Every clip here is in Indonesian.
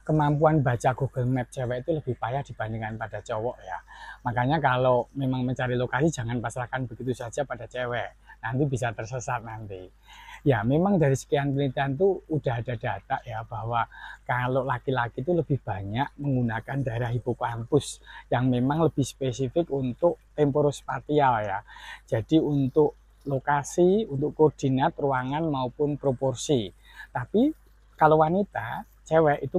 kemampuan baca Google Map cewek itu lebih payah dibandingkan pada cowok ya. Makanya kalau memang mencari lokasi jangan pasrahkan begitu saja pada cewek, nanti bisa tersesat nanti. Ya memang dari sekian penelitian tuh udah ada data ya bahwa kalau laki-laki itu lebih banyak menggunakan daerah hipokampus yang memang lebih spesifik untuk temporospatial ya. Jadi untuk lokasi, untuk koordinat ruangan maupun proporsi. Tapi kalau wanita, cewek itu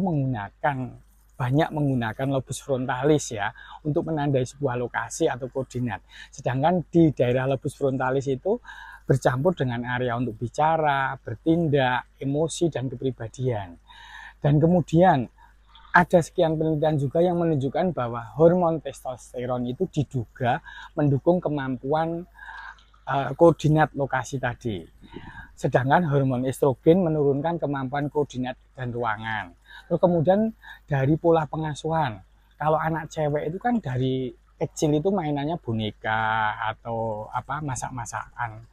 banyak menggunakan lobus frontalis ya untuk menandai sebuah lokasi atau koordinat. Sedangkan di daerah lobus frontalis itu bercampur dengan area untuk bicara, bertindak, emosi, dan kepribadian. Dan kemudian ada sekian penelitian juga yang menunjukkan bahwa hormon testosteron itu diduga mendukung kemampuan koordinat lokasi tadi. Sedangkan hormon estrogen menurunkan kemampuan koordinat dan ruangan. Terus kemudian dari pola pengasuhan, kalau anak cewek itu kan dari kecil itu mainannya boneka atau masak-masakan.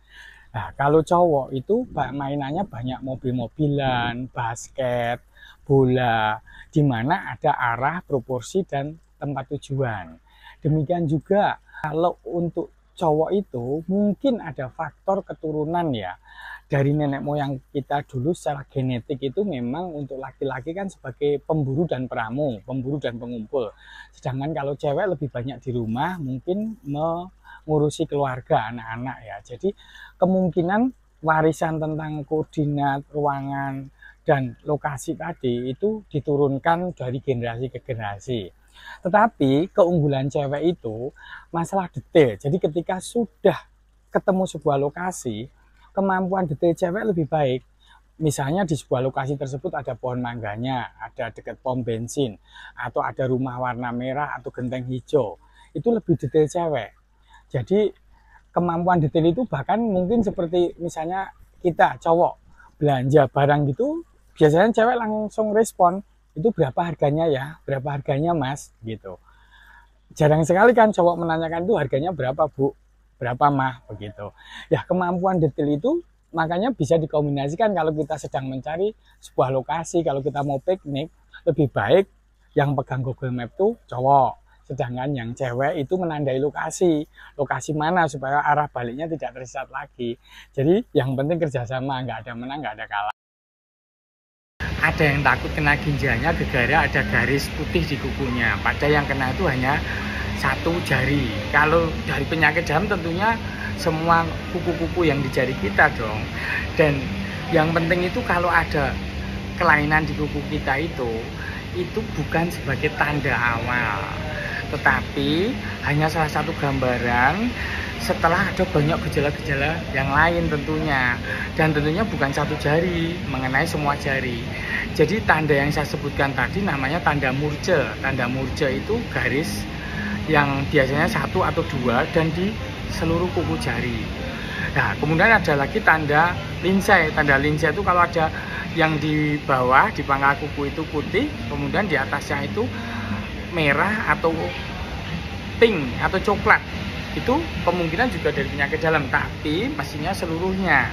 Nah, kalau cowok itu mainannya banyak mobil-mobilan, basket, bola, di mana ada arah, proporsi, dan tempat tujuan. Demikian juga kalau untuk cowok itu mungkin ada faktor keturunan ya. Dari nenek moyang kita dulu secara genetik itu memang untuk laki-laki kan sebagai pemburu dan peramu, pemburu dan pengumpul. Sedangkan kalau cewek lebih banyak di rumah, mungkin mengurusi keluarga, anak-anak ya. Jadi kemungkinan warisan tentang koordinat, ruangan, dan lokasi tadi itu diturunkan dari generasi ke generasi. Tetapi keunggulan cewek itu masalah detail. Jadi ketika sudah ketemu sebuah lokasi, kemampuan detail cewek lebih baik. Misalnya di sebuah lokasi tersebut ada pohon mangganya, ada dekat pom bensin, atau ada rumah warna merah atau genteng hijau. Itu lebih detail cewek. Jadi kemampuan detail itu bahkan mungkin seperti misalnya kita cowok belanja barang gitu, biasanya cewek langsung respon, itu berapa harganya ya, berapa harganya mas, gitu. Jarang sekali kan cowok menanyakan itu harganya berapa bu, berapa mah, begitu. Ya kemampuan detail itu makanya bisa dikombinasikan kalau kita sedang mencari sebuah lokasi, kalau kita mau piknik, lebih baik yang pegang Google Map itu cowok. Sedangkan yang cewek itu menandai lokasi mana supaya arah baliknya tidak tersesat lagi. Jadi yang penting kerjasama, nggak ada menang, nggak ada kalah. Ada yang takut kena ginjalnya gara-gara ada garis putih di kukunya. Padahal yang kena itu hanya satu jari. Kalau dari penyakit dalam tentunya semua kuku-kuku yang di jari kita dong. Dan yang penting itu kalau ada kelainan di kuku kita itu bukan sebagai tanda awal, tetapi hanya salah satu gambaran setelah ada banyak gejala-gejala yang lain tentunya. Dan tentunya bukan satu jari, mengenai semua jari. Jadi tanda yang saya sebutkan tadi namanya tanda Murche. Tanda Murche itu garis yang biasanya satu atau dua dan di seluruh kuku jari. Nah, kemudian ada lagi tanda Lindsay. Tanda Lindsay itu kalau ada yang di bawah, di pangkal kuku itu putih, kemudian di atasnya itu merah atau pink atau coklat. Itu kemungkinan juga dari penyakit dalam, tapi mestinya seluruhnya.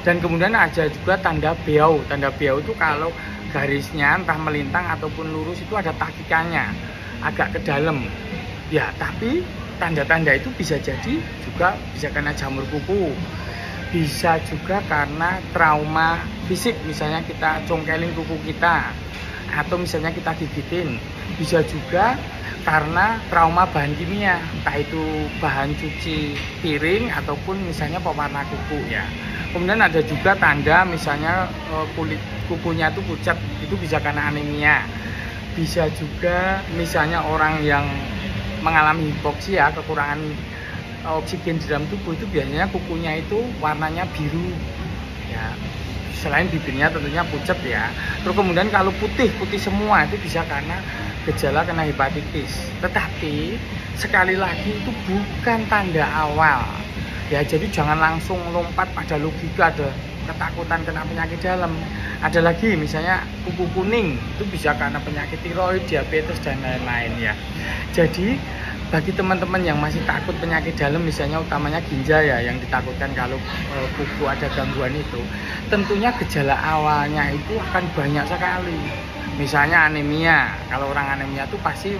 Dan kemudian ada juga tanda Beau. Tanda Beau itu kalau garisnya entah melintang ataupun lurus itu ada takikannya, agak ke dalam. Ya, tapi tanda-tanda itu bisa jadi juga bisa karena jamur kuku, bisa juga karena trauma fisik, misalnya kita congkelin kuku kita, atau misalnya kita gigitin. Bisa juga karena trauma bahan kimia, entah itu bahan cuci piring ataupun misalnya pewarna kuku ya. Kemudian ada juga tanda misalnya kulit kukunya itu pucat, itu bisa karena anemia. Bisa juga misalnya orang yang mengalami hipoksia, kekurangan oksigen di dalam tubuh, itu biasanya kukunya itu warnanya biru ya. Selain bibirnya tentunya pucat ya. Terus kemudian kalau putih semua itu bisa karena gejala kena hepatitis. Tetapi sekali lagi itu bukan tanda awal ya. Jadi jangan langsung lompat pada logika ada ketakutan kena penyakit dalam. Ada lagi misalnya kuku kuning, itu bisa karena penyakit tiroid, diabetes dan lain-lain ya. Jadi bagi teman-teman yang masih takut penyakit dalam, misalnya utamanya ginjal ya, yang ditakutkan kalau kuku ada gangguan itu, tentunya gejala awalnya itu akan banyak sekali. Misalnya anemia, kalau orang anemia tuh pasti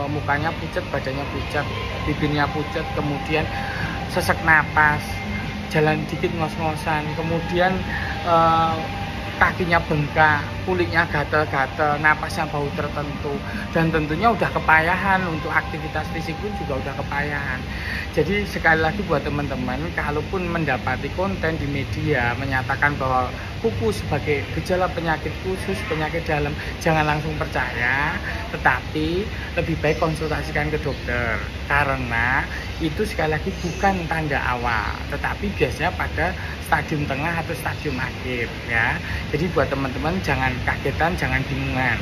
mukanya pucat, badannya pucat, bibirnya pucat, kemudian sesak napas, jalan dikit ngos-ngosan, kemudian kakinya bengkak, kulitnya gatel-gatel, napasnya bau tertentu, dan tentunya udah kepayahan untuk aktivitas fisik pun juga udah kepayahan. Jadi sekali lagi buat teman-teman, kalaupun mendapati konten di media menyatakan bahwa kuku sebagai gejala penyakit khusus, penyakit dalam, jangan langsung percaya, tetapi lebih baik konsultasikan ke dokter, karena itu sekali lagi bukan tanda awal, tetapi biasanya pada stadium tengah atau stadium akhir ya. Jadi buat teman-teman jangan kagetan, jangan bingungan.